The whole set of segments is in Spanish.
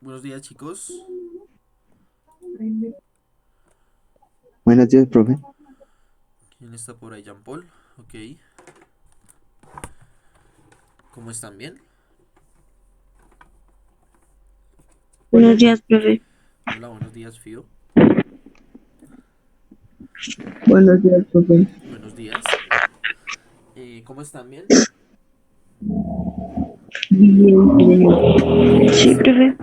Buenos días, chicos. Buenos días, profe. ¿Quién está por ahí? Jean Paul. Ok. ¿Cómo están? ¿Bien? Buenos días, profe. Hola, buenos días, Fío. Buenos días, profe. Buenos días. ¿Cómo están? ¿Bien? Bien, Ok, bien. Sí, listo. profe.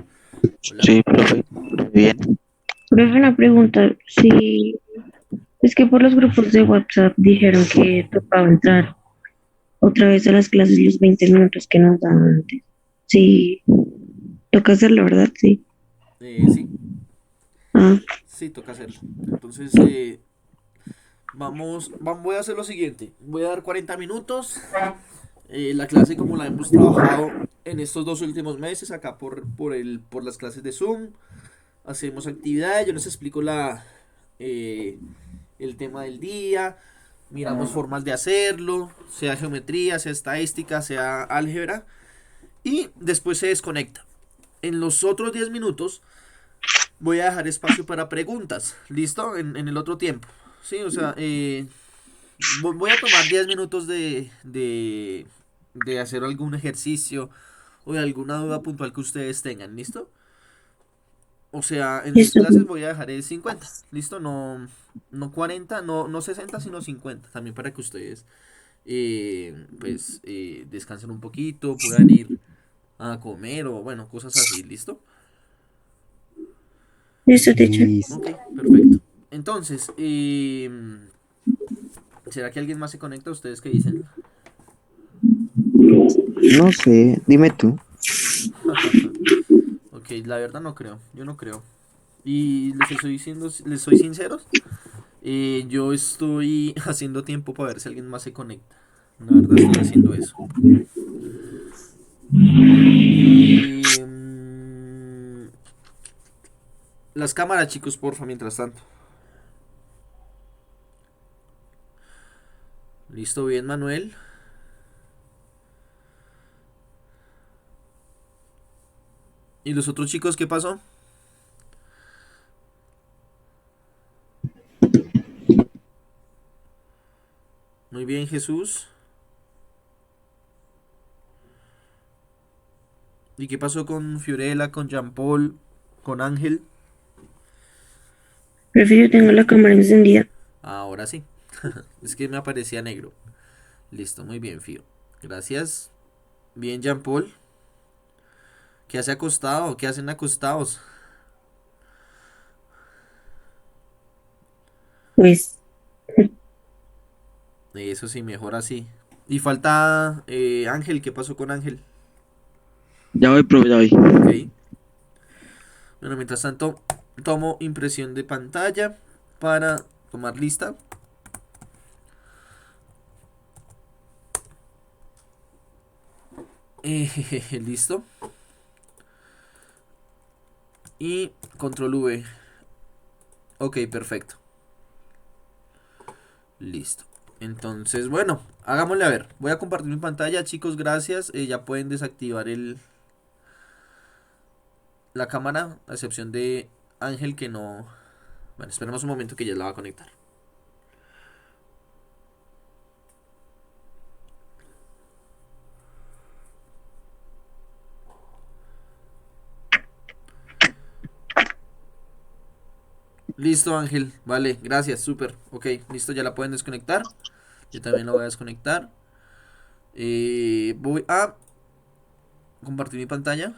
Hola. Sí, profe. Bien. Profe, una pregunta. Sí, es que por los grupos de WhatsApp dijeron que tocaba entrar otra vez a las clases los 20 minutos que nos daban antes. Sí, toca hacerlo, ¿verdad? Sí. Sí, Ah, sí, toca hacerlo. Entonces, voy a hacer lo siguiente. Voy a dar 40 minutos. La clase como la hemos trabajado en estos 2 últimos meses, acá por las clases de Zoom. Hacemos actividades, yo les explico eh, el tema del día, miramos formas de hacerlo, sea geometría, sea estadística, sea álgebra, y después se desconecta. En los otros 10 minutos voy a dejar espacio para preguntas, ¿listo? En el otro tiempo. Sí, o sea, voy a tomar 10 minutos de hacer algún ejercicio o de alguna duda puntual que ustedes tengan, ¿listo? O sea, en mis listo. clases voy a dejar el 50, ¿listo? No, no 40, no 60, sino 50. También para que ustedes, descansen un poquito, puedan ir a comer o, bueno, cosas así, ¿listo? Listo, teacher. Listo. Ok, perfecto. Entonces, ¿será que alguien más se conecta? ¿Ustedes qué dicen? No sé, dime tú. Ok, la verdad no creo, yo no creo. Y les soy sinceros, yo estoy haciendo tiempo para ver si alguien más se conecta. La verdad estoy haciendo eso. Y las cámaras, chicos, porfa, mientras tanto. Listo, bien, Manuel. ¿Y los otros chicos qué pasó? Muy bien, Jesús. ¿Y qué pasó con Fiorella, con Jean Paul, con Ángel? Profe, yo tengo la cámara encendida. Ahora sí. Es que me aparecía negro. Listo, muy bien, Fío. Gracias. Bien, Jean Paul. ¿Qué hace acostado? ¿Qué hacen acostados? Pues, Eso sí, mejor así. Y falta Ángel. ¿Qué pasó con Ángel? Ya voy, profe, ya voy. Ok. Bueno, mientras tanto, tomo impresión de pantalla para tomar lista. Listo. Y control V. Ok, perfecto. Listo. Entonces, bueno, hagámosle a ver. Voy a compartir mi pantalla, chicos, gracias. Ya pueden desactivar la cámara, a excepción de Ángel que no... Bueno, esperemos un momento que ya la va a conectar. Listo, Ángel. Vale, gracias, súper. Ok, listo, ya la pueden desconectar. Yo también la voy a desconectar. Voy a compartir mi pantalla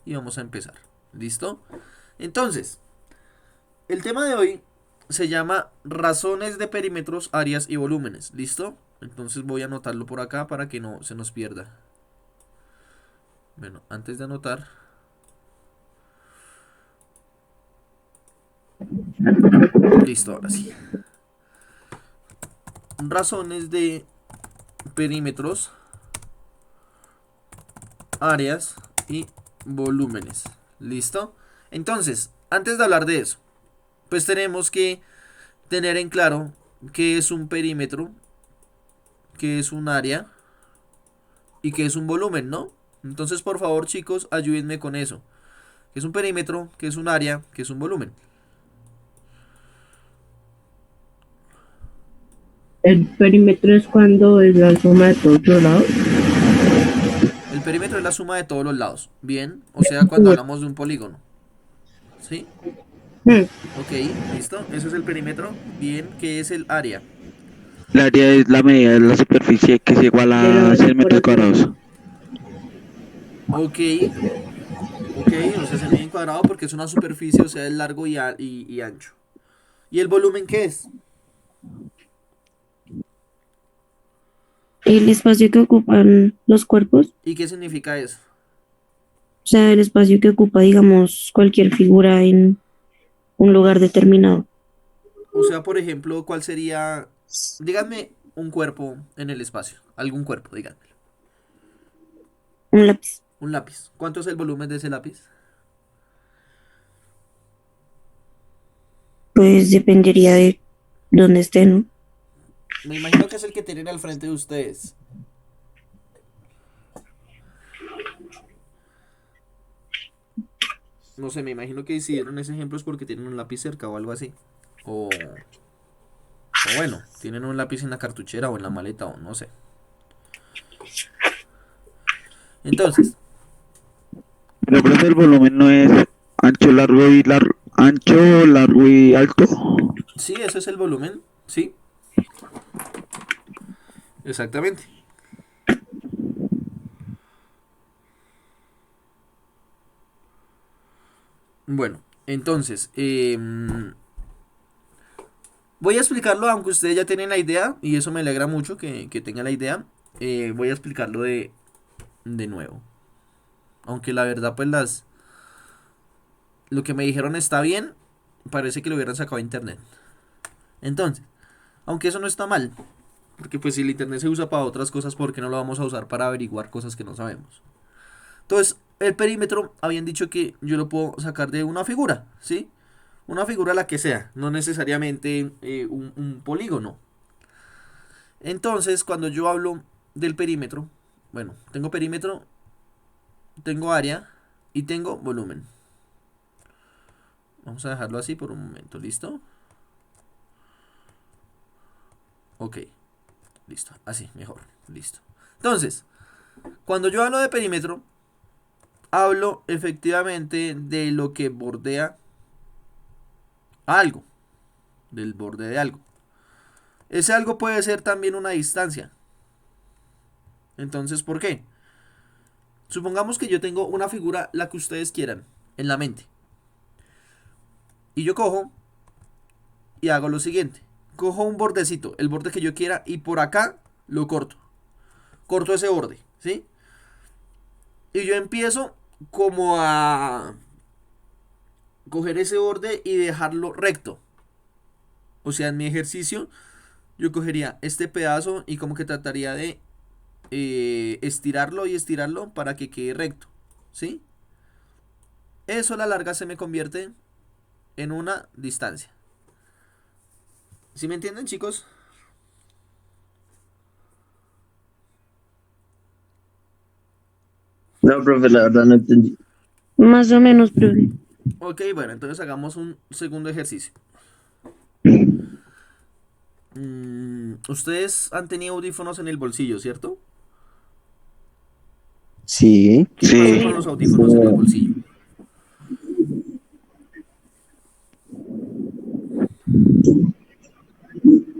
y vamos a empezar. ¿Listo? Entonces, el tema de hoy se llama razones de perímetros, áreas y volúmenes. ¿Listo? Entonces voy a anotarlo por acá para que no se nos pierda. Bueno, antes de anotar, listo, ahora sí. Razones de perímetros, áreas y volúmenes. ¿Listo? Entonces, antes de hablar de eso, pues tenemos que tener en claro qué es un perímetro, qué es un área y qué es un volumen, ¿no? Entonces, por favor, chicos, ayúdenme con eso. ¿Qué es un perímetro? ¿Qué es un área? ¿Qué es un volumen? El perímetro es cuando es la suma de todos los lados. El perímetro es la suma de todos los lados. Bien, o sea, cuando hablamos de un polígono. ¿Sí? Hmm. Ok, listo. Ese es el perímetro. Bien, ¿qué es el área? El área es la medida de la superficie que es igual De la a 100 metros decoración. cuadrados. Ok, ok, o sea, se mide en cuadrado porque es una superficie, o sea, es largo y ancho. ¿Y el volumen qué es? El espacio que ocupan los cuerpos, ¿Y qué significa eso? o sea, el espacio que ocupa, digamos, cualquier figura en un lugar determinado. O sea, por ejemplo, ¿cuál sería? Díganme un cuerpo en el espacio. Algún cuerpo, díganmelo. Un lápiz. Un lápiz. ¿Cuánto es el volumen de ese lápiz? Pues dependería de dónde esté, ¿no? Me imagino que es el que tienen al frente de ustedes. No sé, me imagino que si dieron ese ejemplo es porque tienen un lápiz cerca o algo así. O bueno, tienen un lápiz en la cartuchera o en la maleta o no sé. Entonces, Pero profe, el volumen no es ancho, largo y alto. sí, ese es el volumen. Sí, exactamente. Bueno, entonces, voy a explicarlo, aunque ustedes ya tienen la idea, y eso me alegra mucho que tengan la idea. Voy a explicarlo de nuevo. Aunque la verdad, pues lo que me dijeron está bien, parece que lo hubieran sacado de internet. Entonces, aunque eso no está mal, porque pues si el internet se usa para otras cosas, ¿por qué no lo vamos a usar para averiguar cosas que no sabemos? Entonces, el perímetro, habían dicho que yo lo puedo sacar de una figura, ¿sí? Una figura la que sea, no necesariamente un polígono. Entonces, cuando yo hablo del perímetro, bueno, tengo perímetro, tengo área y tengo volumen. Vamos a dejarlo así por un momento, ¿listo? Ok, listo, así, mejor, listo. Entonces, cuando yo hablo de perímetro, hablo efectivamente de lo que bordea algo, del borde de algo. Ese algo puede ser también una distancia. Entonces, ¿por qué? Supongamos que yo tengo una figura, la que ustedes quieran, en la mente. Y yo cojo y hago lo siguiente. Cojo un bordecito, el borde que yo quiera, y por acá lo corto. Corto ese borde, ¿sí? Y yo empiezo como a coger ese borde y dejarlo recto. O sea, en mi ejercicio, yo cogería este pedazo y como que trataría de estirarlo y estirarlo para que quede recto, ¿sí? Eso a la larga se me convierte en una distancia. ¿Sí me entienden, chicos? No, profe, la verdad no entendí. Más o menos, profe. Ok, bueno, entonces hagamos un segundo ejercicio. Ustedes han tenido audífonos en el bolsillo, ¿cierto? Sí. ¿Qué pasa Sí. con los audífonos en el bolsillo?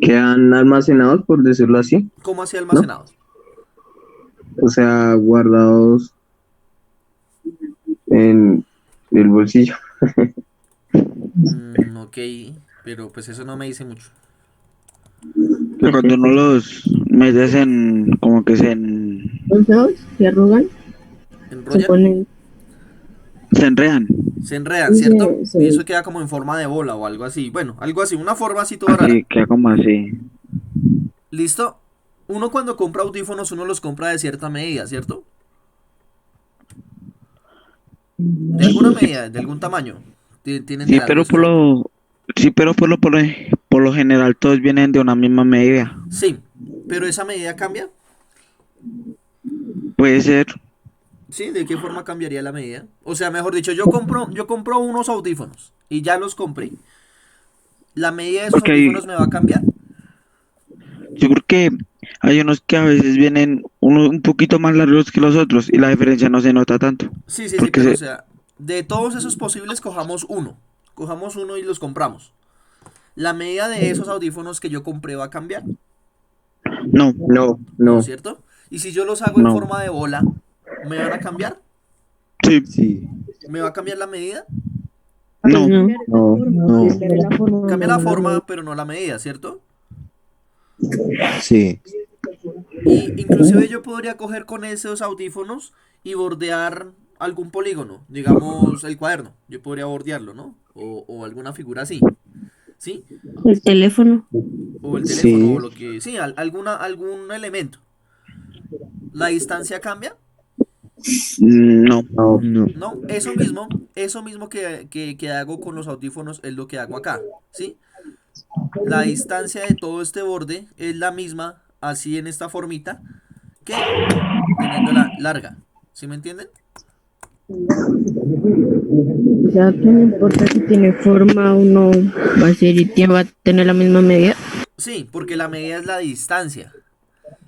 Quedan almacenados, por decirlo así, ¿Cómo así ¿no? almacenados? O sea, guardados en el bolsillo. Ok, pero pues eso no me dice mucho. Que cuando uno los metes en, como que Se arrugan, se ¿Enrollan? ponen, se enredan. Se enredan, ¿cierto? Y se, eso queda como en forma de bola o algo así. Bueno, algo así, una forma así toda rara. Así, queda como así. ¿Listo? Uno cuando compra audífonos, uno los compra de cierta medida, ¿cierto? De alguna Sí, medida, de algún tamaño. Tienen de sí, algo pero esos audífonos. por lo general todos vienen de una misma medida. Sí, pero esa medida cambia. Puede ser. ¿Sí? ¿De qué forma cambiaría la medida? O sea, mejor dicho, yo compro unos audífonos y ya los compré. ¿La medida de esos Porque hay, audífonos me va a cambiar? yo creo que hay unos que a veces vienen un poquito más largos que los otros y la diferencia no se nota tanto. Sí, sí, sí, Porque pero o sea, de todos esos posibles cojamos uno. Cojamos uno y los compramos. La medida de esos audífonos que yo compré va a cambiar, no, No, ¿no es no, cierto? Y si yo los hago en no. forma de bola, ¿me van a cambiar? Sí, Sí, ¿Me va a cambiar la medida? Pues no, no. no, no. Cambiar la forma, Cambia no, la no la medida. forma, pero no la medida, ¿cierto? sí, Y inclusive yo podría coger con esos audífonos y bordear algún polígono, digamos el cuaderno. Yo podría bordearlo, ¿no? O alguna figura así, ¿sí? El teléfono. O el teléfono, o sí, lo que... Sí, algún elemento. ¿La distancia cambia? no. No, no. No, eso mismo que hago con los audífonos es lo que hago acá, ¿sí? La distancia de todo este borde es la misma, así en esta formita, que teniéndola larga, ¿sí me entienden? O sea, que no importa si tiene forma o no, va a ser y va a tener la misma medida. Sí, porque la medida es la distancia.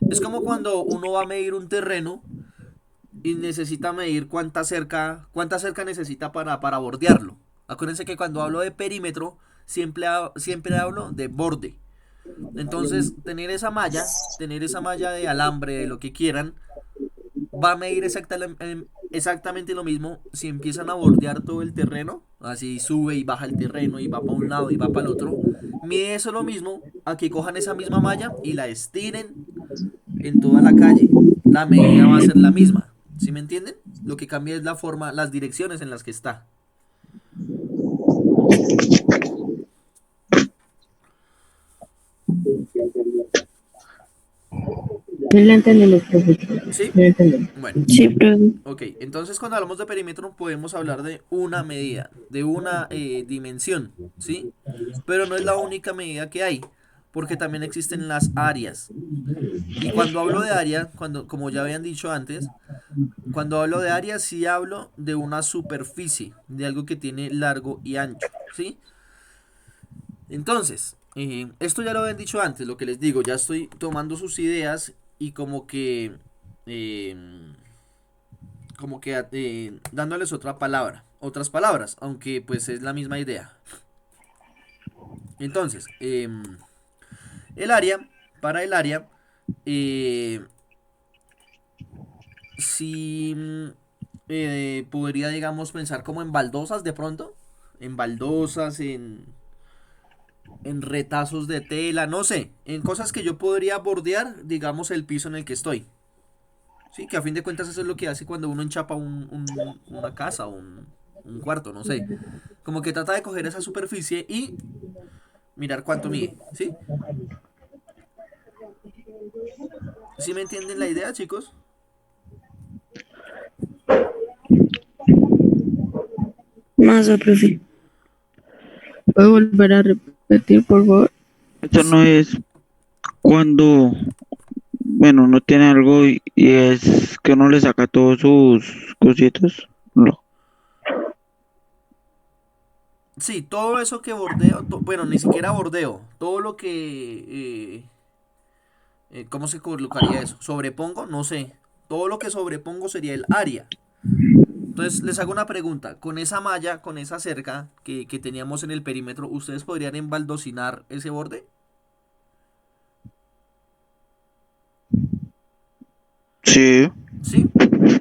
Es como cuando uno va a medir un terreno y necesita medir cuánta cerca necesita para bordearlo. Acuérdense que cuando hablo de perímetro, siempre hablo de borde. Entonces, tener esa malla de alambre, de lo que quieran, va a medir exactamente lo mismo si empiezan a bordear todo el terreno, así sube y baja el terreno y va para un lado y va para el otro. Mide eso lo mismo a que cojan esa misma malla y la estiren en toda la calle. La medida va a ser la misma, ¿sí me entienden? Lo que cambia es la forma, las direcciones en las que está. No la entendemos, profe. ¿Sí? No la entendemos. Bueno, Sí, profe. ok. Entonces cuando hablamos de perímetro podemos hablar de una medida, de una dimensión, ¿sí? Pero no es la única medida que hay, porque también existen las áreas. Y cuando hablo de área, como ya habían dicho antes, cuando hablo de área sí hablo de una superficie, de algo que tiene largo y ancho, ¿sí? Entonces, esto ya lo habían dicho antes, lo que les digo, ya estoy tomando sus ideas y eh, como que dándoles otras palabras, aunque pues es la misma idea. Entonces, el área, para el área, eh, sí podría, digamos, pensar como en baldosas de pronto, en baldosas, en retazos de tela, no sé, en cosas que yo podría bordear, digamos, el piso en el que estoy. Sí, que a fin de cuentas eso es lo que hace cuando uno enchapa una casa o un cuarto, no sé. Como que trata de coger esa superficie y mirar cuánto mide, ¿sí? ¿Sí me entienden la idea, chicos? Más, profe. ¿Puedo volver a repetir, por favor? Eso no es cuando, bueno, uno tiene algo y es que uno le saca todos sus cositos. No. Sí, todo eso que bordeo, bueno, ni siquiera bordeo, todo lo que, ¿cómo se colocaría eso? ¿Sobrepongo? No sé. Todo lo que sobrepongo sería el área. Entonces les hago una pregunta. Con esa malla, con esa cerca que teníamos en el perímetro, ¿ustedes podrían embaldocinar ese borde? Sí, ¿Sí?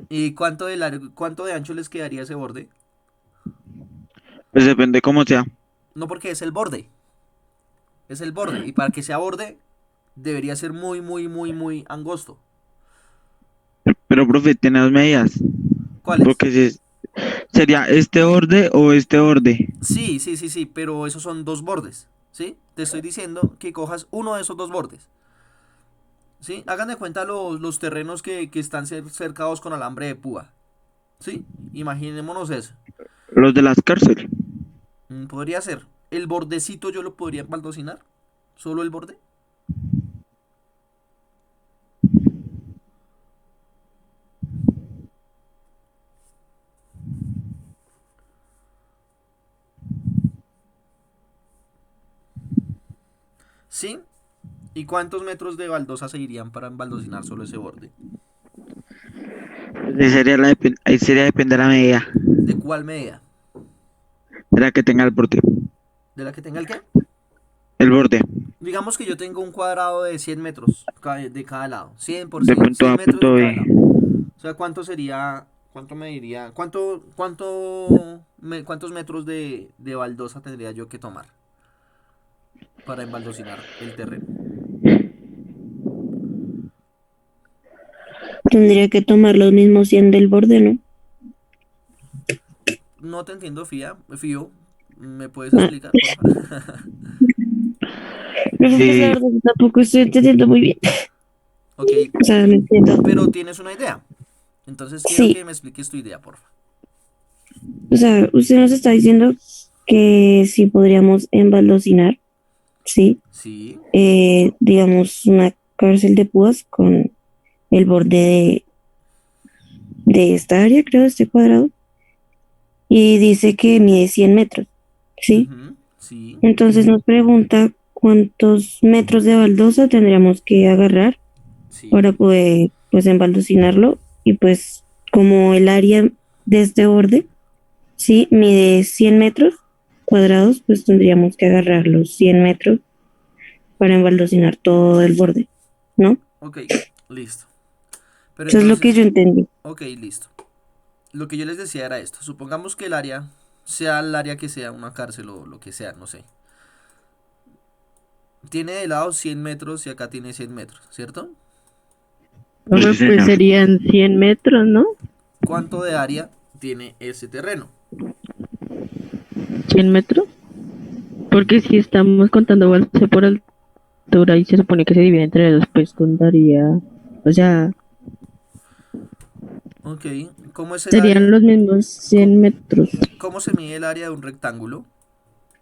¿Y cuánto de ancho les quedaría ese borde? pues depende cómo sea. No, porque es el borde. Es el borde. Y para que sea borde, debería ser muy, muy, muy, muy angosto. Pero, profe, tiene dos medidas. ¿Cuáles? Porque si sería este borde o este borde. Sí, sí, sí, sí, pero esos son dos bordes. ¿Sí? Te estoy diciendo que cojas uno de esos dos bordes. ¿Sí? Hagan de cuenta los terrenos que están cercados con alambre de púa. ¿Sí? Imaginémonos eso. Los de las cárceles. Podría ser. El bordecito yo lo podría baldocinar. Solo el borde. ¿Sí? ¿Y cuántos metros de baldosa se irían para embaldosinar solo ese borde? Ahí sería depender de la medida ¿De cuál medida? de la que tenga el borde. ¿De la que tenga el qué? El borde, Digamos que yo tengo un cuadrado de 100 metros de cada lado. 100 por de 100, punto 100 A a metros de punto cada B. lado. O sea, ¿cuánto sería, cuánto me diría, cuántos metros de baldosa tendría yo que tomar para embaldosinar el terreno? Tendría que tomar los mismos 100 del borde, ¿no? No te entiendo, Fío. ¿Me puedes Ah, explicar, porfa? no, pues la Eh, verdad tampoco estoy entendiendo muy bien. Ok, O sea, no entiendo. pero tienes una idea. Entonces quiero Sí, que me expliques tu idea, porfa. o sea, usted nos está diciendo que si podríamos embaldocinar, ¿sí? Sí. Digamos, una cárcel de púas con el borde de esta área, creo, de este cuadrado, y dice que mide 100 metros, ¿sí? Ujú, sí. Entonces nos pregunta cuántos metros de baldosa tendríamos que agarrar para Sí. poder, pues, embaldocinarlo, y pues, como el área de este borde, ¿sí? Mide 100 metros cuadrados, pues tendríamos que agarrar los 100 metros para embaldocinar todo el borde, ¿no? Ok, listo. Pero Eso es lo que entonces, yo entendí. ok, listo. Lo que yo les decía era esto. Supongamos que el área sea el área que sea una cárcel o lo que sea, no sé. Tiene de lado 100 metros y acá tiene 100 metros, ¿cierto? sí, Hombre, pues señor. serían 100 metros, ¿no? ¿Cuánto de área tiene ese terreno? 100 metros. Porque si estamos contando balance por altura y se supone que se divide entre dos, pues contaría. O sea, Ok, ¿cómo es el área? serían los mismos co- 100 metros. ¿Cómo se mide el área de un rectángulo?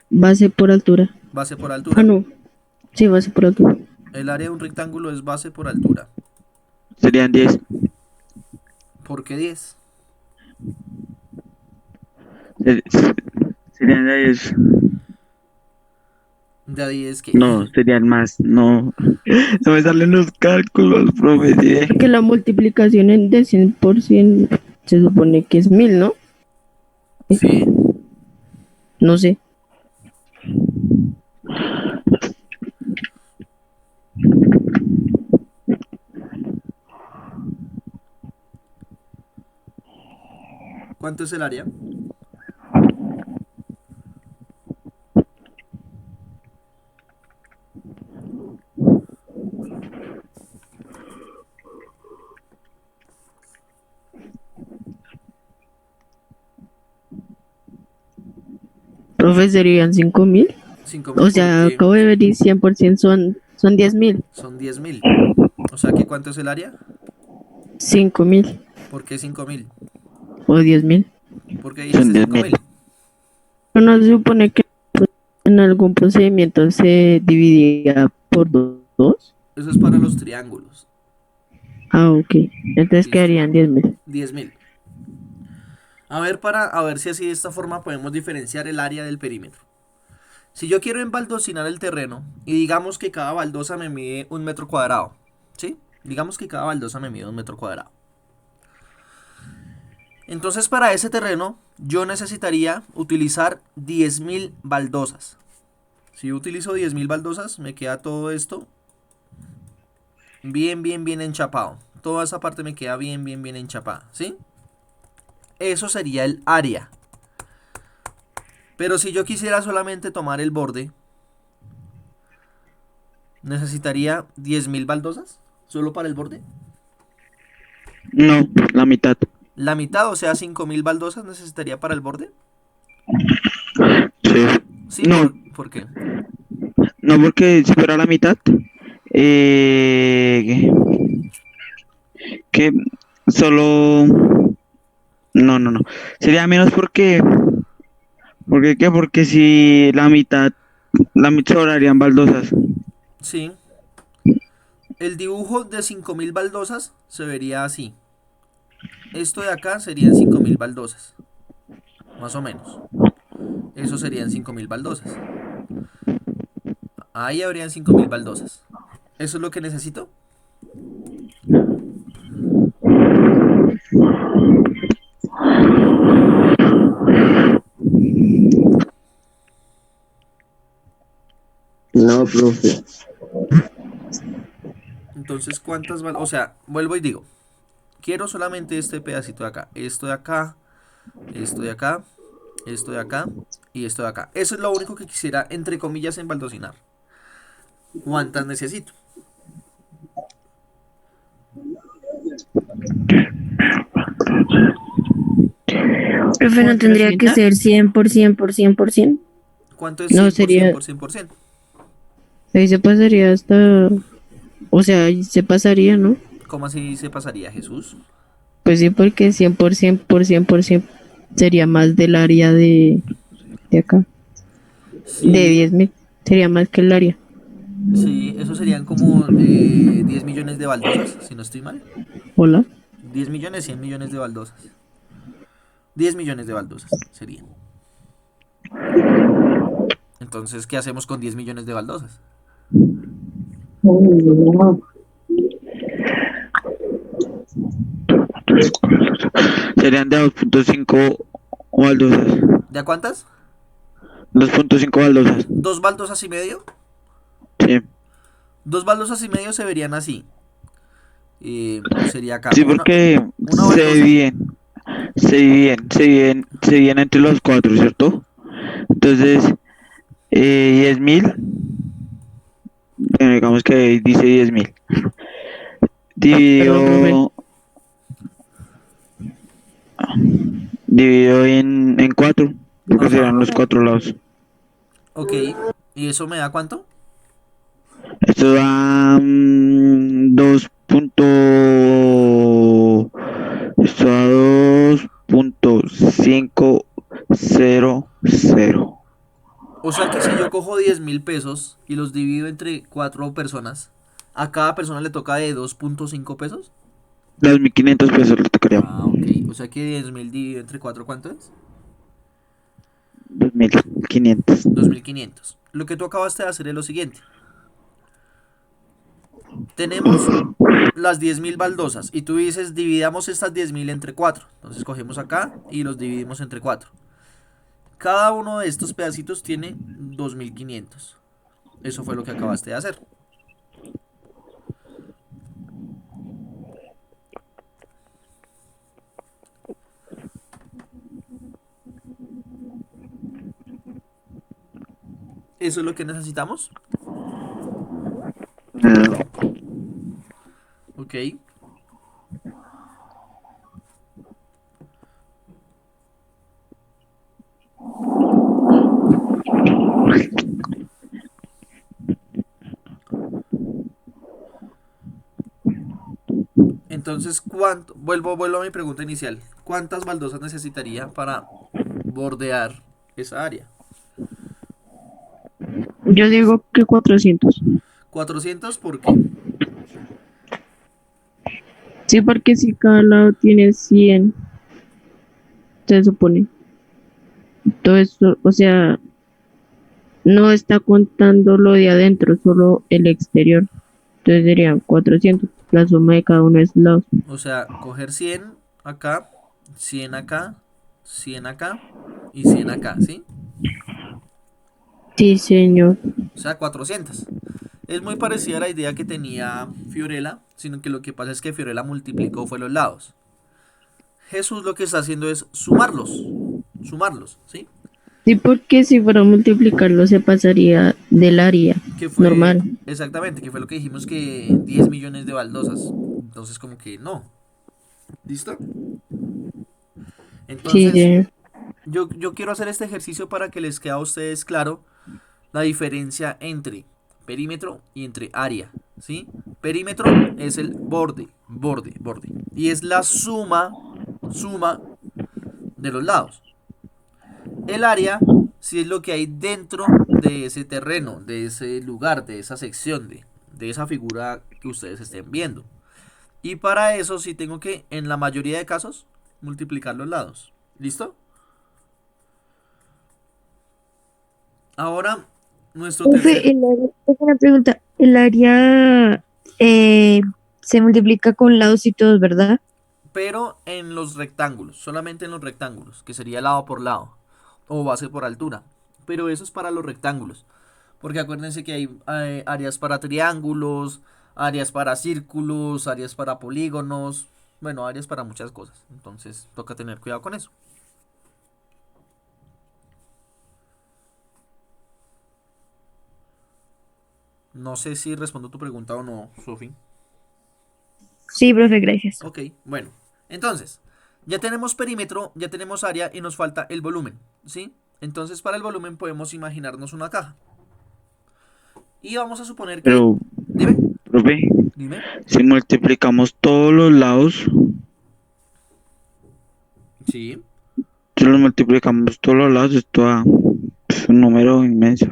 Base por altura. Base por Ah, altura. no. Sí, base por altura. El área de un rectángulo es base por altura. Serían 10. ¿Por qué 10? Se- Serían 10. De a 10 que... No, serían más. No. No me salen los cálculos, profe. Sí. Porque la multiplicación de 100 por 100 se supone que es 1000, ¿no? Sí. No sé. ¿Cuánto es el área? Profe, serían 5000. 5.000 O sea, porque acabo de ver y 100% son 10.000. son 10.000. O sea que ¿cuánto es el área? 5000 ¿Por qué 5.000? o 10.000. ¿Por qué Son dijiste 10.000. 5.000? Pero no se supone que en algún procedimiento se dividía por dos. Eso es para los triángulos. Ah, ok. Entonces Listo. quedarían 10.000. 10.000. A ver si así de esta forma podemos diferenciar el área del perímetro. Si yo quiero embaldocinar el terreno y digamos que cada baldosa me mide 1 metro cuadrado, ¿sí? Digamos que cada baldosa me mide 1 metro cuadrado. Entonces para ese terreno yo necesitaría utilizar 10.000 baldosas. Si yo utilizo 10.000 baldosas me queda todo esto bien enchapado. Toda esa parte me queda bien enchapada, ¿sí? Eso sería el área. Pero si yo quisiera solamente tomar el borde, necesitaría 10.000 baldosas. ¿Solo para el borde? No, la mitad. La mitad, o sea, 5.000 baldosas necesitaría para el borde. Sí. Sí, No, ¿por qué? no, porque si fuera la mitad, eh, que solo. No, no, no. Sería menos porque. ¿Por qué? Porque si la mitad sobrarían baldosas. Sí. El dibujo de 5.000 baldosas se vería así. Esto de acá serían 5.000 baldosas. Más o menos. Eso serían 5.000 baldosas. Ahí habrían 5000 baldosas. ¿Eso es lo que necesito? No, profe. Entonces, ¿cuántas baldosas? O sea, vuelvo y digo, quiero solamente este pedacito de acá. Esto de acá, esto de acá, esto de acá y esto de acá. Eso es lo único que quisiera, entre comillas, embaldosinar. ¿Cuántas necesito? Profe, ¿Como ¿no tendría que 300? ser 100%, por 100%? ¿Cuánto es No, 100% sería, por 100%? ahí se pasaría hasta, o sea, ahí se pasaría, ¿no? ¿Cómo así se pasaría, Jesús? Pues sí, porque 100% sería más del área de acá, de Sí, 10.000, sería más que el área. sí, eso serían como 10 millones de baldosas, si no estoy mal. Hola. 10 millones, 100 millones de baldosas. 10 millones de baldosas serían. Entonces, ¿qué hacemos con 10 millones de baldosas? Serían de 2.5 baldosas. ¿De a cuántas? 2.5 baldosas. ¿Dos baldosas y medio? Sí. Dos baldosas y medio se verían así. Sería acá Sí, una baldosa. se dividen entre los cuatro, ¿cierto? Entonces, 10.000, bueno, digamos que dice 10.000. Perdón, profe. Dividido, dividido en cuatro, porque Ajá. serán los cuatro lados. Ok. ¿Y eso me da cuánto? Esto da 2. Esto da 2.500. O sea que si yo cojo 10.000 pesos y los divido entre cuatro personas, a cada persona le toca de 2.5 pesos. 2.500 pesos le tocaría. Ah, ok. O sea que 10.000 dividido entre cuatro, ¿cuánto es? 2.500. 2.500. Lo que tú acabaste de hacer es lo siguiente. Tenemos las 10.000 baldosas y tú dices dividamos estas 10.000 entre 4. Entonces cogemos acá y los dividimos entre 4. Cada uno de estos pedacitos tiene 2.500. Eso fue lo que acabaste de hacer. Eso es lo que necesitamos. Ok. Entonces, vuelvo a mi pregunta inicial. ¿Cuántas baldosas necesitaría para bordear esa área? Yo digo que 400. 400, ¿por qué? Sí, porque si cada lado tiene 100, se supone. Todo esto, o sea, no está contando lo de adentro, solo el exterior. Entonces serían 400. La suma de cada uno de esos lados. O sea, coger 100 acá, 100 acá, 100 acá y 100 acá, ¿sí? Sí, señor. O sea, 400. Es muy parecida a la idea que tenía Fiorella, sino que lo que pasa es que Fiorella multiplicó fue los lados. Jesús lo que está haciendo es sumarlos, ¿sí? Sí, porque si fuera a multiplicarlo se pasaría del área Que fue, normal. exactamente, que fue lo que dijimos que 10 millones de baldosas. Entonces como que no. ¿Listo? Sí, Entonces, señor. yo quiero hacer este ejercicio para que les quede a ustedes claro la diferencia entre perímetro y entre área, ¿sí? Perímetro es el borde. Y es la suma de los lados. El área sí es lo que hay dentro de ese terreno, de ese lugar, de esa sección, de esa figura que ustedes estén viendo. Y para eso sí tengo que, en la mayoría de casos, multiplicar los lados. ¿Listo? Ahora, nuestro tercer, Profe, es una pregunta. El área se multiplica con lados y todos, ¿verdad? pero en los rectángulos, solamente en los rectángulos, que sería lado por lado o base por altura. Pero eso es para los rectángulos, porque acuérdense que hay áreas para triángulos, áreas para círculos, áreas para polígonos, bueno, áreas para muchas cosas. Entonces toca tener cuidado con eso. No sé si respondo tu pregunta o no, Sofi. Sí, profe, gracias. Ok, bueno. Entonces, ya tenemos perímetro, ya tenemos área y nos falta el volumen, ¿sí? Entonces, para el volumen podemos imaginarnos una caja. Y vamos a suponer que... Pero, Dime, profe, dime. si multiplicamos todos los lados, Sí, si los multiplicamos todos los lados, esto da pues, un número inmenso.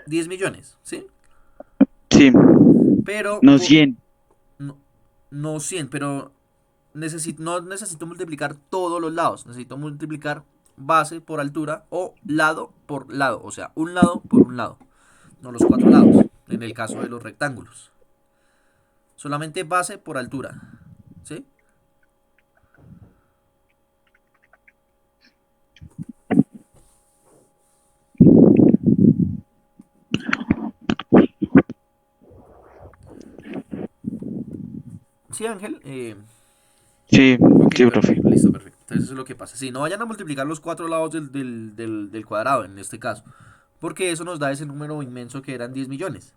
10 millones, ¿sí? Sí, Pero... no 100. no, no 100, pero no necesito multiplicar todos los lados. Necesito multiplicar base por altura o lado por lado. O sea, un lado por un lado. No los cuatro lados, en el caso de los rectángulos. Solamente base por altura. ¿Sí? Sí, Ángel. Sí, Ok, sí, bueno, profe. listo, perfecto. Entonces eso es lo que pasa. Sí, no vayan a multiplicar los cuatro lados del cuadrado en este caso. Porque eso nos da ese número inmenso que eran 10 millones.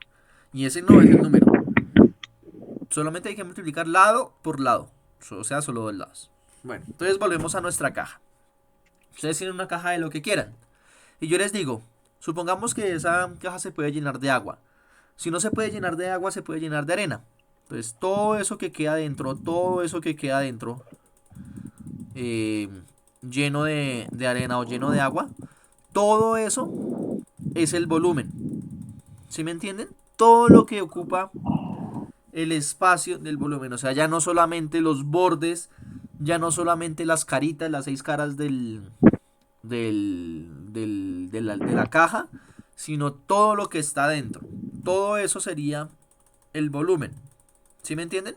Y ese no es el número. Solamente hay que multiplicar lado por lado. O sea, solo dos lados. Bueno, entonces volvemos a nuestra caja. Ustedes tienen una caja de lo que quieran. Y yo les digo, supongamos que esa caja se puede llenar de agua. Si no se puede llenar de agua, se puede llenar de arena. Entonces todo eso que queda dentro, todo eso que queda dentro, eh, lleno de arena o lleno de agua, todo eso es el volumen. ¿Sí me entienden? Todo lo que ocupa el espacio del volumen. O sea, ya no solamente los bordes, ya no solamente las caritas, las seis caras de la caja, sino todo lo que está dentro. Todo eso sería el volumen. ¿Sí me entienden?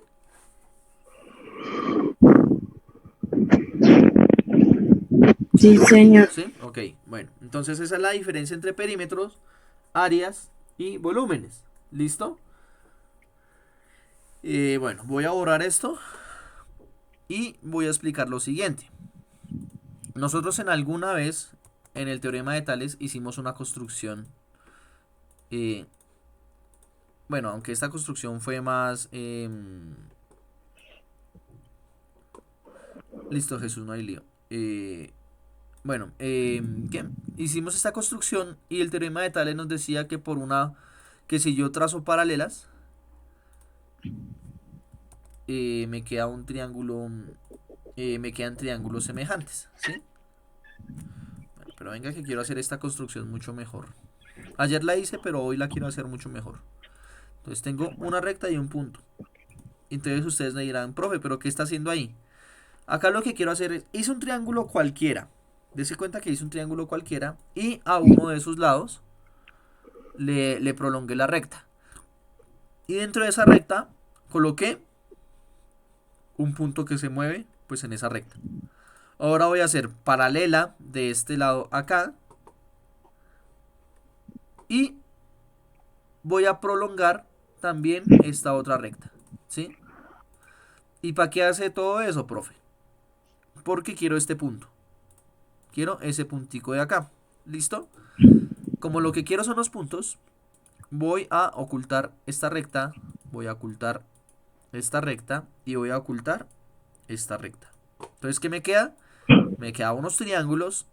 Sí, señor. ¿Sí? Ok, bueno. Entonces esa es la diferencia entre perímetros, áreas y volúmenes. ¿Listo? Bueno, voy a borrar esto y voy a explicar lo siguiente. Nosotros en alguna vez en el teorema de Tales hicimos una construcción. eh, bueno, aunque esta construcción fue más... listo, Jesús, no hay lío. Bueno, ¿qué? Hicimos esta construcción y el teorema de Tales nos decía que por una... que si yo trazo paralelas, me queda un triángulo... me quedan triángulos semejantes, ¿sí? Bueno, pero venga que quiero hacer esta construcción mucho mejor. Ayer la hice, pero hoy la quiero hacer mucho mejor. Entonces tengo una recta y un punto. Entonces ustedes me dirán, profe, ¿pero qué está haciendo ahí? Acá lo que quiero hacer es, hice un triángulo cualquiera. Dese cuenta que hice un triángulo cualquiera y a uno de sus lados le prolongué la recta. Y dentro de esa recta coloqué un punto que se mueve pues en esa recta. Ahora voy a hacer paralela de este lado acá y voy a prolongar también esta otra recta, ¿sí? ¿Y para qué hace todo eso, profe? Porque quiero este punto. Quiero ese puntico de acá. ¿Listo? Como lo que quiero son los puntos, voy a ocultar esta recta, voy a ocultar esta recta y voy a ocultar esta recta. Entonces, ¿qué me queda? Me quedan unos triángulos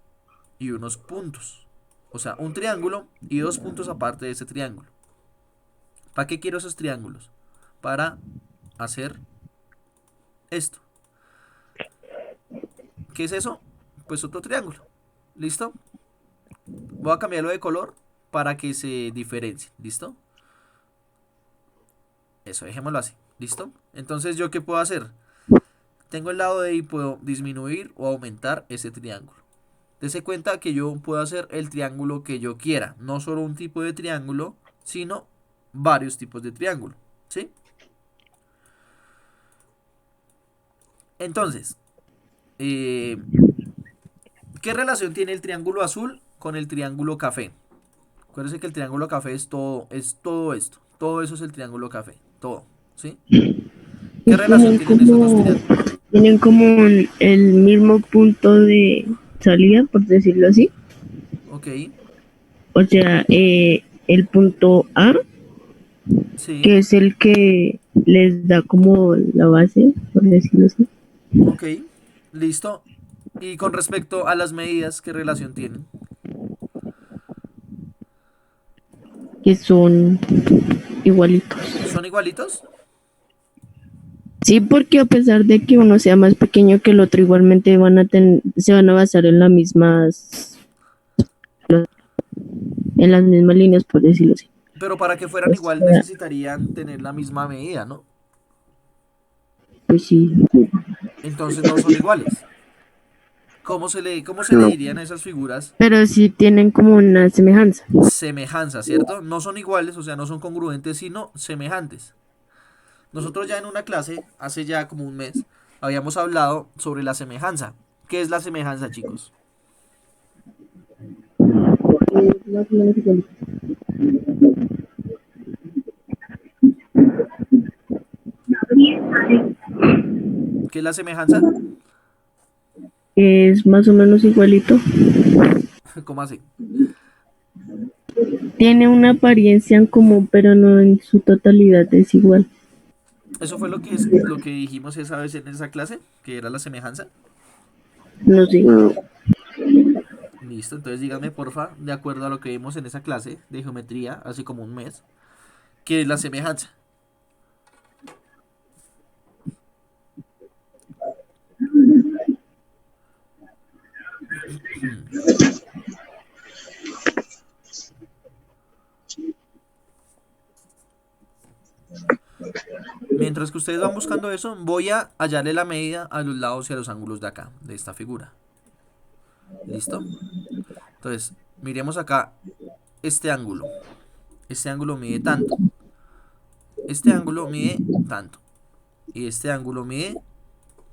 y unos puntos. O sea, un triángulo y dos puntos aparte de ese triángulo. ¿Para qué quiero esos triángulos? Para hacer esto. ¿Qué es eso? Pues otro triángulo. ¿Listo? Voy a cambiarlo de color para que se diferencie. ¿Listo? Eso, dejémoslo así. ¿Listo? Entonces, ¿yo qué puedo hacer? Tengo el lado de y puedo disminuir o aumentar ese triángulo. Dese cuenta que yo puedo hacer el triángulo que yo quiera, no solo un tipo de triángulo, sino varios tipos de triángulo, ¿sí? Entonces, ¿qué relación tiene el triángulo azul con el triángulo café? Acuérdense que el triángulo café es todo esto. Todo eso es el triángulo café. Todo. ¿Sí? ¿Qué relación tienen esos dos triángulos? Tienen como el mismo punto de salida, por decirlo así. Ok. O sea, el punto A, Sí. que es el que les da como la base, por decirlo así, Ok. Listo. Y con respecto a las medidas, ¿qué relación tienen? que son igualitos. ¿Son igualitos? Sí, porque a pesar de que uno sea más pequeño que el otro, igualmente se van a basar en en las mismas líneas, por decirlo así. Pero para que fueran O igual sea, necesitarían tener la misma medida, ¿no? pues sí. Entonces no son iguales. ¿Cómo se le No. dirían a esas figuras? Pero sí tienen como una semejanza. Semejanza, ¿cierto? No son iguales, o sea, no son congruentes, sino semejantes. Nosotros ya en una clase, hace ya como un mes, habíamos hablado sobre la semejanza. ¿Qué es la semejanza, chicos? Más o menos igualito. ¿Qué es la semejanza? Es más o menos igualito. ¿Cómo así? Tiene una apariencia en común, pero no en su totalidad es igual. Eso fue lo que dijimos esa vez en esa clase, que era la semejanza. No sé. No. Listo, entonces díganme porfa, de acuerdo a lo que vimos en esa clase de geometría, hace como un mes, ¿qué es la semejanza? Mientras que ustedes van buscando eso, voy a hallarle la medida a los lados y a los ángulos de acá, de esta figura. ¿Listo? Entonces, miremos acá este ángulo. Este ángulo mide tanto. Este ángulo mide tanto. Y este ángulo mide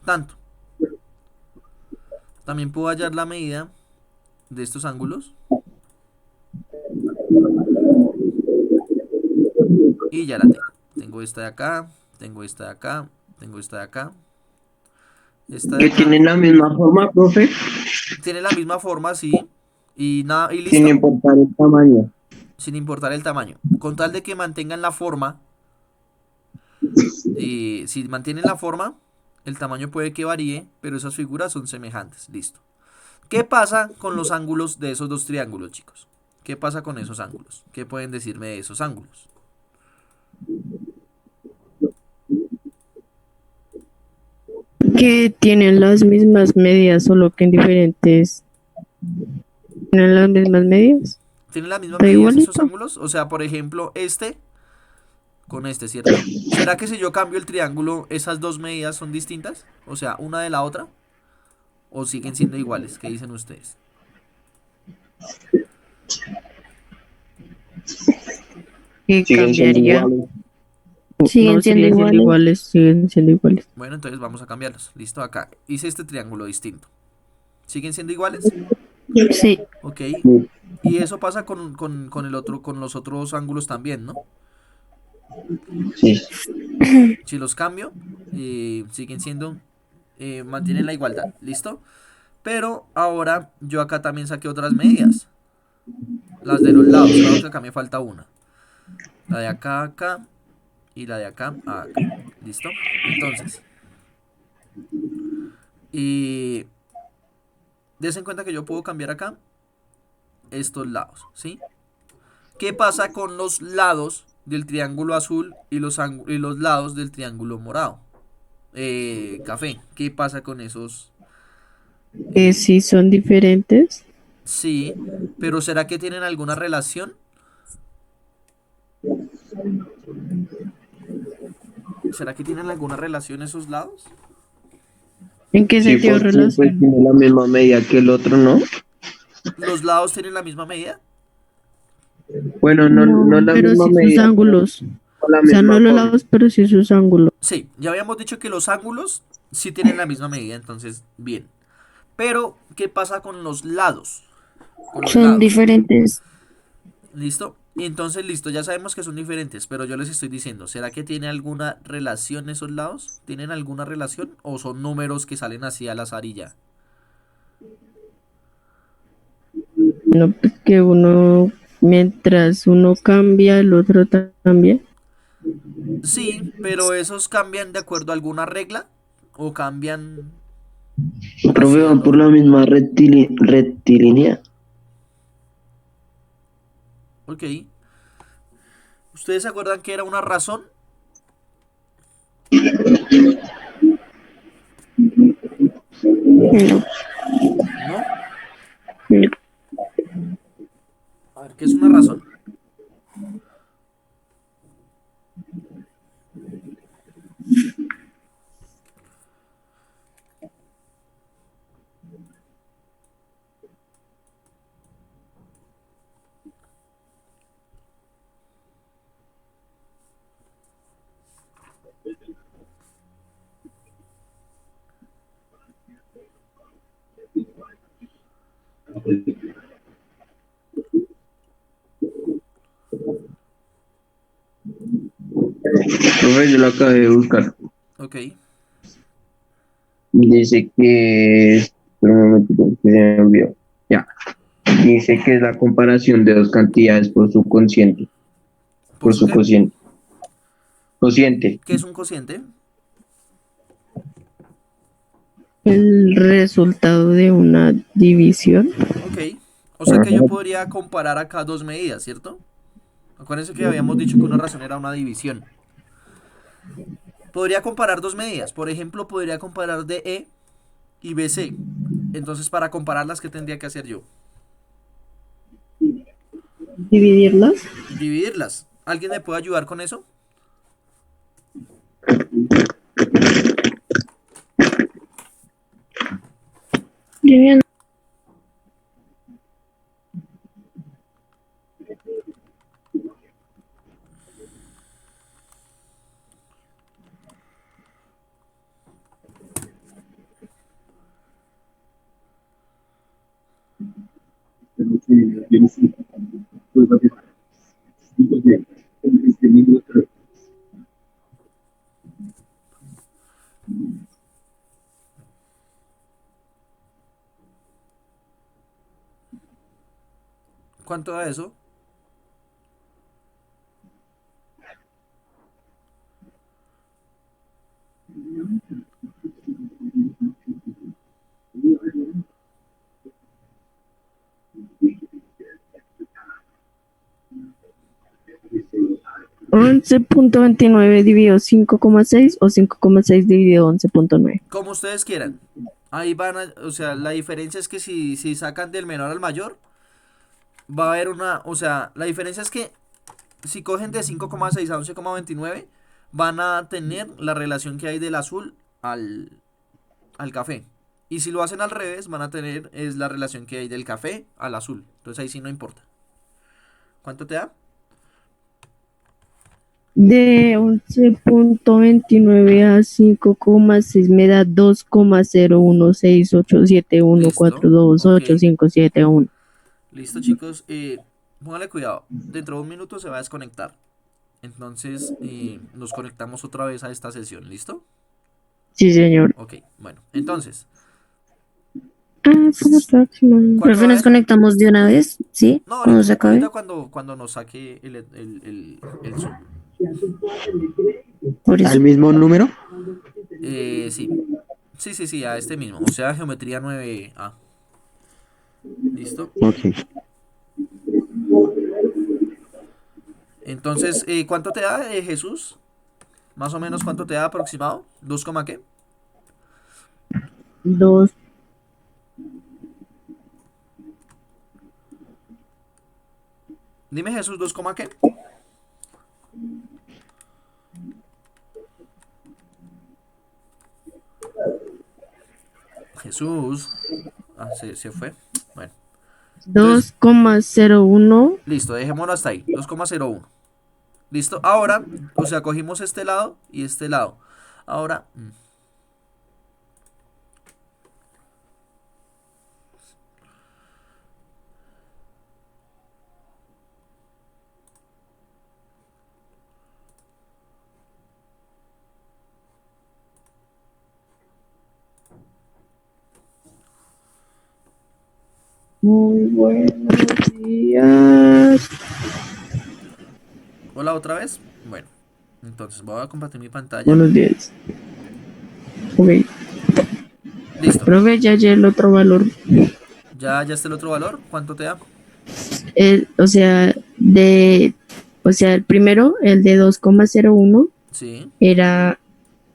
tanto. También puedo hallar la medida de estos ángulos. Y ya la tengo. Tengo esta de acá, tengo esta de acá, tengo esta de acá. Esta de Que acá. tienen la misma forma, profe, Tiene la misma forma, sí. Y nada, y sin listo. importar el tamaño. Sin importar el tamaño. Con tal de que mantengan la forma. Si mantienen la forma, el tamaño puede que varíe, pero esas figuras son semejantes. Listo. ¿Qué pasa con los ángulos de esos dos triángulos, chicos? ¿Qué pasa con esos ángulos? ¿Qué pueden decirme de esos ángulos? Que tienen las mismas medidas, solo que en diferentes. ¿Tienen las mismas medidas? ¿Tienen las mismas Está medidas esos igualito. ángulos? O sea, por ejemplo, este con este, ¿cierto? ¿Será que si yo cambio el triángulo, esas dos medidas son distintas? O sea, una de la otra. ¿O siguen siendo iguales? ¿Qué dicen ustedes? ¿Qué Siguen siendo cambiaría? iguales. Siguen No, siendo iguales. siguen siendo iguales. Bueno, entonces vamos a cambiarlos. Listo, acá. Hice este triángulo distinto. ¿Siguen siendo iguales? Sí, Ok. Y eso pasa con el otro, con los otros ángulos también, ¿no? Sí. Si los cambio, siguen siendo, mantienen la igualdad. ¿Listo? Pero ahora yo acá también saqué otras medidas. Las de los lados. Claro que acá me falta una. La de acá a acá. Y la de acá a acá. ¿Listo? Entonces. Y des en cuenta que yo puedo cambiar acá estos lados. ¿Sí? ¿Qué pasa con los lados del triángulo azul y los lados del triángulo morado? Café. ¿Qué pasa con esos? Sí son diferentes. Sí, pero ¿será que tienen alguna relación? ¿Será que tienen alguna relación esos lados? ¿En qué Sí, sentido porque pues relación? tiene la misma medida que el otro, ¿no? ¿Los lados tienen la misma medida? Bueno, no No, es la pero misma sí sus medida, ángulos. no la O sea, no misma los forma. lados, pero sí sus ángulos. Sí, ya habíamos dicho que los ángulos sí tienen la misma medida, entonces bien. Pero, ¿qué pasa con los lados? Con los Son lados. diferentes. ¿Listo? Entonces, listo, ya sabemos que son diferentes, pero yo les estoy diciendo, ¿será que tiene alguna relación esos lados? ¿Tienen alguna relación? ¿O son números que salen así al azar y ya? No, pues que uno, mientras uno cambia, el otro también. Sí, pero esos cambian de acuerdo a alguna regla o cambian Profe, así a van por lo... la misma rectilínea. Ok. ¿Ustedes se acuerdan que era una razón? No, ¿No? no. A ver, ¿qué es una razón? Profe, yo lo acabé de buscar. Ok. Dice que es, pero un momentito, que se me olvidó. Ya. Dice que es la comparación de dos cantidades ¿Por por su su qué? cociente. ¿Qué es un cociente? El resultado de una división. Ok. O sea que yo Ajá. podría comparar acá dos medidas, ¿cierto? Acuérdense que habíamos dicho que una razón era una división. Podría comparar dos medidas. Por ejemplo, podría comparar DE y BC. Entonces, para compararlas, ¿qué tendría que hacer yo? Dividirlas. Dividirlas. ¿Alguien me puede ayudar con eso? Vivian, ¿Cuánto da eso? Once punto veintinueve dividido 5,6 o 5,6 dividido 11,9. Como ustedes quieran. Ahí van a, o sea, la diferencia es que si sacan del menor al mayor, va a haber una, o sea, la diferencia es que si cogen de 5,6 a 11,29, van a tener la relación que hay del azul al café. Y si lo hacen al revés, van a tener es la relación que hay del café al azul. Entonces ahí sí no importa. ¿Cuánto te da? De 11,29 a 5,6 me da 2,0168714 Listo. Ok. 28571. Listo, chicos. Póngale cuidado. Dentro de un minuto se va a desconectar. Entonces nos conectamos otra vez a esta sesión. ¿Listo? Sí, señor. Ok. Bueno, entonces, Hasta la próxima. ¿cuánto profe, da nos eso? conectamos de una vez, ¿sí? No, Cuando se ahorita acabe. cuando nos saque el Zoom. Por eso. ¿Al mismo número? Sí. Sí, a este mismo. O sea, geometría 9A. ¿Listo? Ok. Entonces, ¿cuánto te da, Jesús? Más o menos, ¿cuánto te da aproximado? ¿2, qué? Dos. Dime, Jesús, ¿2, qué? Jesús. Ah, se fue. Bueno. Entonces, 2,01. listo, dejémoslo hasta ahí, 2,01. Listo, ahora, o sea, cogimos este lado y este lado. Ahora, Muy buenos días. hola otra vez. Bueno, entonces voy a compartir mi pantalla. Buenos días. Ok. Listo, Profe, ya hallé el otro valor. ya está el otro valor. ¿Cuánto te da? O sea, el primero, el de 2,01, Sí, era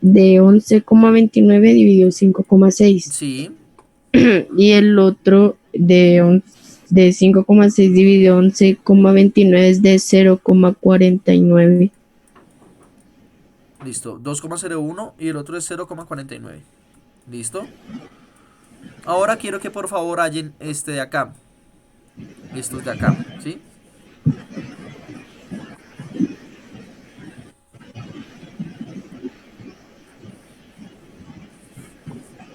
de 11,29 dividido 5,6. sí, Y el otro de 5,6 dividido 11,29 es de 0,49. listo. 2,01 y el otro es 0,49. Listo. Ahora quiero que por favor hallen este de acá. Estos de acá, ¿sí?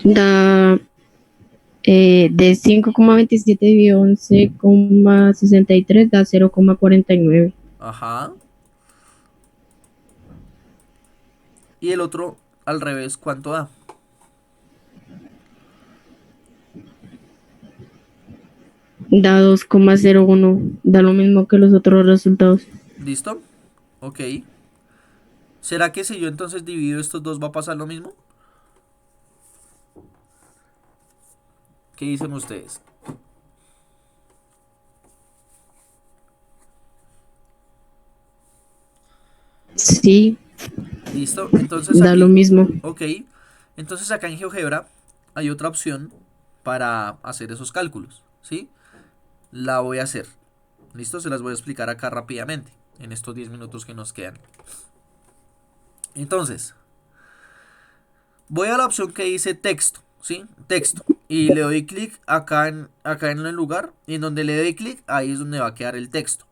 Da de 5,27 dividido 11,63 da 0,49. Ajá. Y el otro al revés, ¿cuánto da? Da 2,01. Da lo mismo que los otros resultados. ¿Listo? Ok. ¿Será que si yo entonces divido estos dos va a pasar lo mismo? ¿Qué dicen ustedes? Sí, ¿Listo? Entonces da lo aquí, mismo. ok. Entonces acá en GeoGebra hay otra opción para hacer esos cálculos, ¿sí? La voy a hacer. ¿Listo? Se las voy a explicar acá rápidamente, en estos 10 minutos que nos quedan. Entonces, voy a la opción que dice texto, ¿sí? Texto. Y le doy clic acá en el lugar. Y en donde le doy clic, ahí es donde va a quedar el texto.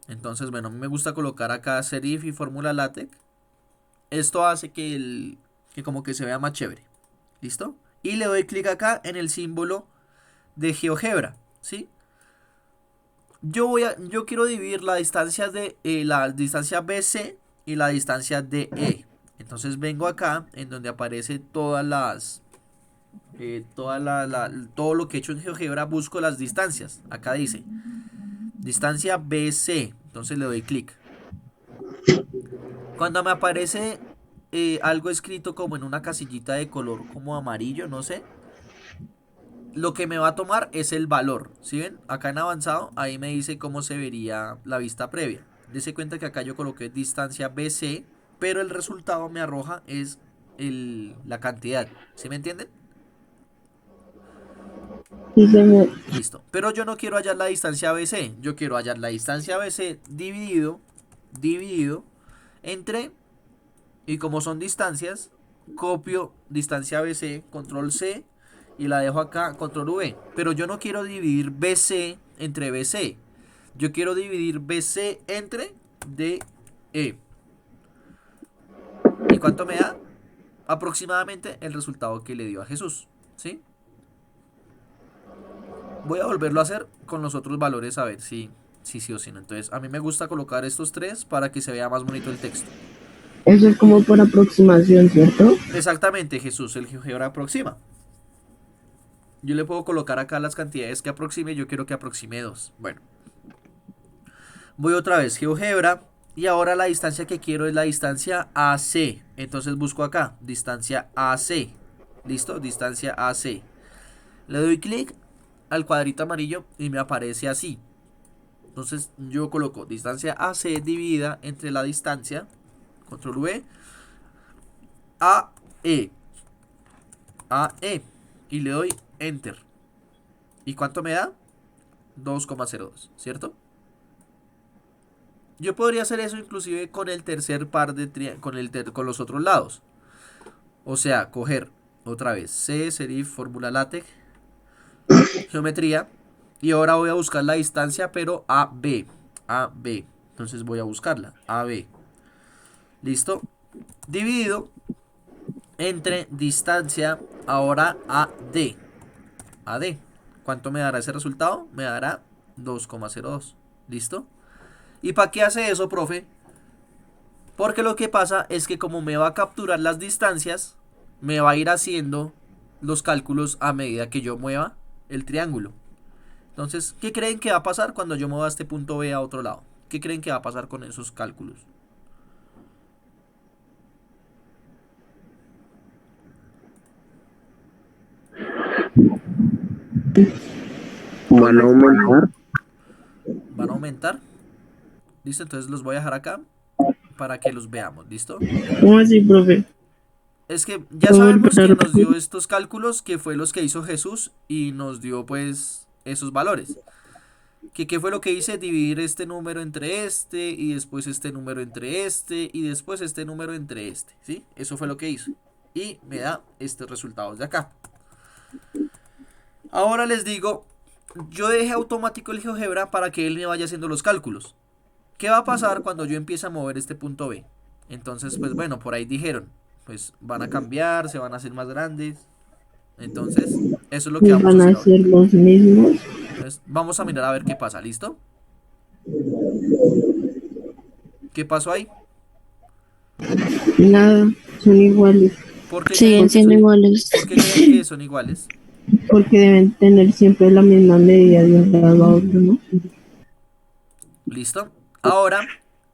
Entonces, bueno, a mí me gusta colocar acá serif y fórmula LaTeX. Esto hace que como que se vea más chévere. ¿Listo? Y le doy clic acá en el símbolo de GeoGebra, ¿sí? Yo quiero dividir la distancia BC y la distancia DE. Entonces vengo acá en donde aparece todo lo que he hecho en GeoGebra, busco las distancias. Acá dice distancia BC. Entonces le doy clic. Cuando me aparece algo escrito como en una casillita de color como amarillo, no sé, lo que me va a tomar es el valor. ¿Sí ven? Acá en avanzado, ahí me dice cómo se vería la vista previa. Dese cuenta que acá yo coloqué distancia BC, pero el resultado me arroja es la cantidad. ¿Sí me entienden? Sí, señor. Listo. Pero yo no quiero hallar la distancia BC. Yo quiero hallar la distancia BC dividido entre, y como son distancias, copio distancia BC, control C, y la dejo acá, control V. Pero yo no quiero dividir BC entre BC. Yo quiero dividir BC entre DE. ¿Y cuánto me da? Aproximadamente el resultado que le dio a Jesús. ¿Sí? Voy a volverlo a hacer con los otros valores a ver si sí o si no. Entonces, a mí me gusta colocar estos tres para que se vea más bonito el texto. Eso es como por aproximación, ¿cierto? Exactamente, Jesús, el GeoGebra aproxima. Yo le puedo colocar acá las cantidades que aproxime. Yo quiero que aproxime 2. Bueno, voy otra vez, GeoGebra. Y ahora la distancia que quiero es la distancia AC. Entonces busco acá, distancia AC. ¿Listo? Distancia AC. Le doy clic al cuadrito amarillo y me aparece así. Entonces yo coloco distancia AC dividida entre la distancia, control V, AE. AE. Y le doy enter. ¿Y cuánto me da? 2,02, ¿cierto? Yo podría hacer eso inclusive con el tercer par de con los otros lados. O sea, coger otra vez C, serif, fórmula LaTeX, geometría, Y ahora voy a buscar la distancia, pero AB. AB. Entonces voy a buscarla. AB. ¿Listo? Dividido entre distancia ahora AD. AD. ¿Cuánto me dará ese resultado? Me dará 2,02. ¿Listo? ¿Y para qué hace eso, profe? Porque lo que pasa es que como me va a capturar las distancias, me va a ir haciendo los cálculos a medida que yo mueva el triángulo. Entonces, ¿qué creen que va a pasar cuando yo mueva este punto B a otro lado? ¿Qué creen que va a pasar con esos cálculos? Van a aumentar. ¿Van a aumentar? ¿Listo? Entonces los voy a dejar acá para que los veamos. ¿Listo? ¿Cómo así, profe? Es que ya ¿Puedo sabemos volver a que nos repetir? dio estos cálculos, que fue los que hizo Jesús y nos dio pues esos valores. ¿Qué fue lo que hice? Dividir este número entre este y después este número entre este y después este número entre este, ¿sí? Eso fue lo que hizo. Y me da estos resultados de acá. Ahora les digo, yo dejé automático el GeoGebra para que él me vaya haciendo los cálculos. ¿Qué va a pasar cuando yo empiece a mover este punto B? Entonces, pues bueno, por ahí dijeron, pues van a cambiar, se van a hacer más grandes. Entonces, eso es lo que ¿Y vamos a van hacer a ahora. ser los mismos? Entonces, vamos a mirar a ver qué pasa, ¿listo? ¿Qué pasó ahí? Nada, son iguales, ¿Por qué creen Siguen que siendo son, iguales. ¿por qué creen que son iguales? porque deben tener siempre la misma medida de un lado a otro, ¿no? ¿Listo? Ahora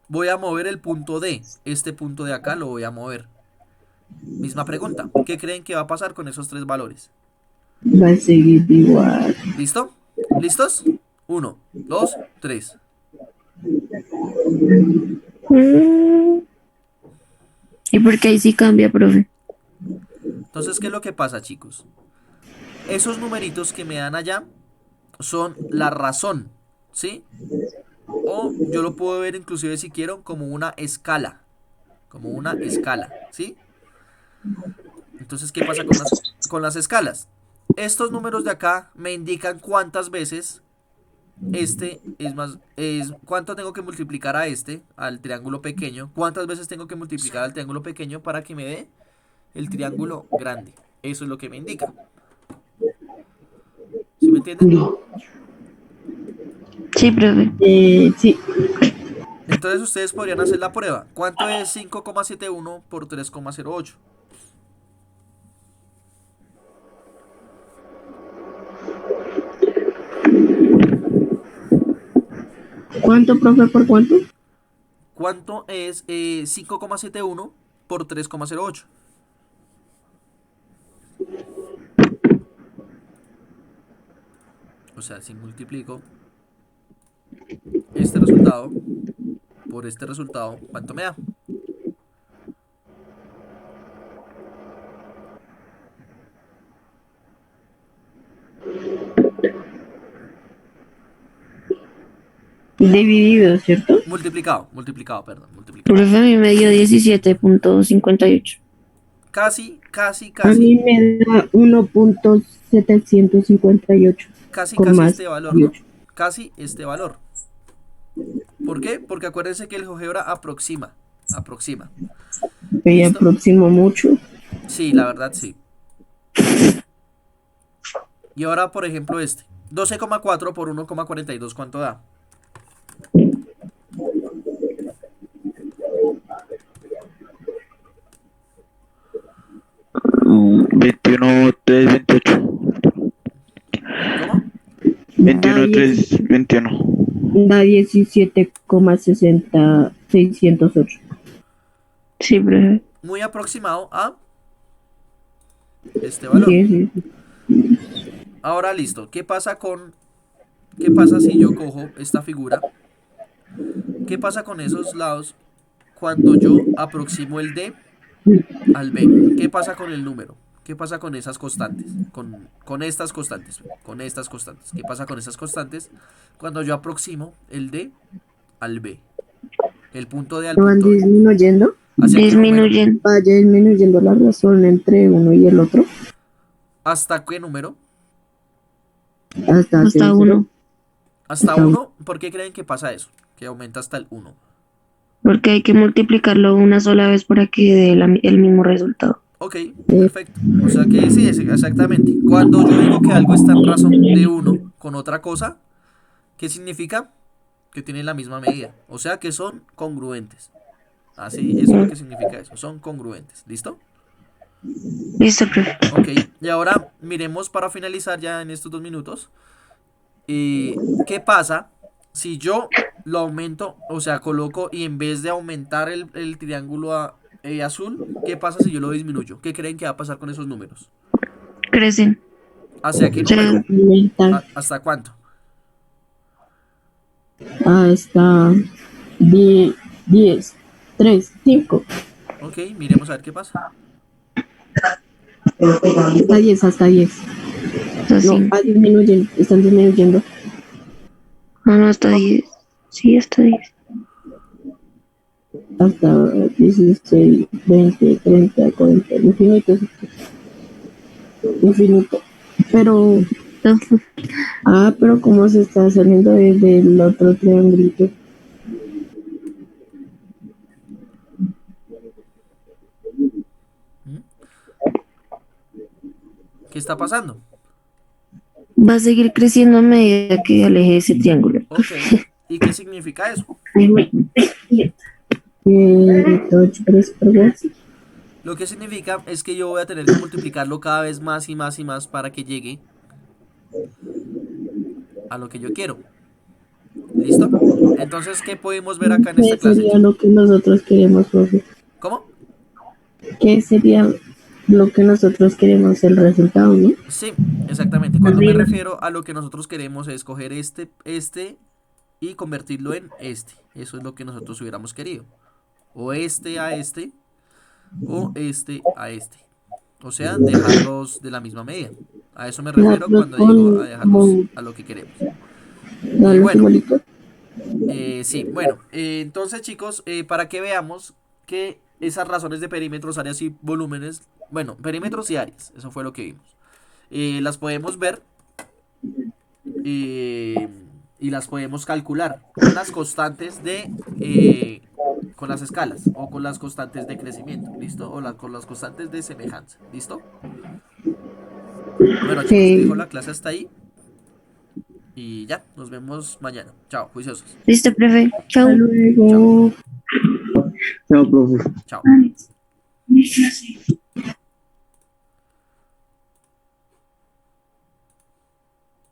voy a mover el punto D. Este punto de acá lo voy a mover. Misma pregunta. ¿Qué creen que va a pasar con esos tres valores? Va a seguir igual. ¿Listo? ¿Listos? 1, 2, 3. Mm. ¿Y por qué ahí sí cambia, profe? Entonces, ¿qué es lo que pasa, chicos? Esos numeritos que me dan allá son la razón, ¿sí? O yo lo puedo ver inclusive si quiero como una escala. Como una escala, ¿sí? Entonces, ¿qué pasa con las escalas? Estos números de acá me indican cuántas veces cuánto tengo que multiplicar a al triángulo pequeño, cuántas veces tengo que multiplicar al triángulo pequeño para que me dé el triángulo grande. Eso es lo que me indica. ¿Sí me entienden? Sí, profe. Sí, Entonces ustedes podrían hacer la prueba. ¿Cuánto es 5,71 por 3,08? ¿cuánto, profe, por cuánto? ¿Cuánto es 5,71 por 3,08? O sea, si multiplico este resultado por este resultado, ¿cuánto me da? Dividido, ¿cierto? Multiplicado, perdón, multiplicado. Profe, a mí me dio 17,58. Casi, casi, A casi, mí me da 1,758 casi, con casi más este valor, ¿no? 18. Casi este valor. ¿Por qué? Porque acuérdense que el GeoGebra aproxima. Aproxima. Me ¿Listo? aproximo mucho. Sí, la verdad sí. Y ahora, por ejemplo, 12,4 por 1,42, ¿cuánto da? 21, 3, 28. ¿Cómo? 21, 3, 21. Da 17,608. Sí, profe. Muy aproximado a este valor. Sí, sí, sí. Ahora listo. ¿Qué pasa si yo cojo esta figura? ¿Qué pasa con esos lados cuando yo aproximo el D al B? ¿Qué pasa con el número? ¿Qué pasa con esas constantes? Con estas constantes. Con estas constantes. ¿Qué pasa con esas constantes cuando yo aproximo el D al B? El punto D al Van punto B. disminuyendo. ¿Hacia qué número? Disminuyen. Vaya disminuyendo la razón entre uno y el otro ¿Hasta qué número? hasta Hasta que uno. Hasta 1, ¿por qué creen que pasa eso? Que aumenta hasta el 1. Porque hay que multiplicarlo una sola vez para que dé el mismo resultado. Ok, perfecto. O sea que sí, exactamente. Cuando yo digo que algo está en razón de 1 con otra cosa, ¿qué significa? Que tienen la misma medida. O sea que son congruentes. Así, eso es lo que significa eso. Son congruentes. ¿Listo? Listo, profe. Ok, y ahora miremos para finalizar ya en estos 2 minutos. ¿Qué pasa si yo lo aumento, o sea, coloco y en vez de aumentar el triángulo azul, ¿qué pasa si yo lo disminuyo? ¿Qué creen que va a pasar con esos números? Crecen. ¿Hacia qué Se número? Aumentar ¿Hasta cuánto? hasta 10, 3, 5, Ok, miremos a ver qué pasa. hasta 10, hasta 10. No, así. disminuyen, están disminuyendo. No, no, hasta 10. Sí, hasta 10. Hasta 16, 20, 30, 40, infinito, infinito. Pero, pero ¿cómo se está saliendo desde el otro triangulito? ¿Mm? ¿Qué está pasando? Va a seguir creciendo a medida que aleje ese triángulo. Ok, ¿y qué significa eso? 8, 3, Lo que significa es que yo voy a tener que multiplicarlo cada vez más y más y más para que llegue a lo que yo quiero. ¿Listo? Entonces, ¿qué podemos ver acá en esta ¿Qué clase, sería lo chicos? que nosotros queremos, profe? ¿Cómo? ¿Qué sería lo que nosotros queremos, el resultado, no? Sí, exactamente. Cuando me refiero a lo que nosotros queremos es coger este y convertirlo en este. Eso es lo que nosotros hubiéramos querido. O este a este, o este a este. O sea, dejarlos de la misma medida. A eso me refiero Nosotros cuando digo a dejarlos con a lo que queremos. darle Bueno, simbolito. sí, bueno. Entonces, chicos, para que veamos que esas razones de perímetros, áreas y volúmenes, bueno, perímetros y áreas, eso fue lo que vimos. Las podemos ver eh, y las podemos calcular con las constantes con las escalas o con las constantes de crecimiento, ¿listo? O con las constantes de semejanza, ¿listo? Bueno, chicos, te dejo Que la clase hasta ahí y ya, nos vemos mañana. Chao, juiciosos. Listo, profe. hasta Chao. Chao, luego. Chao, profe. chao.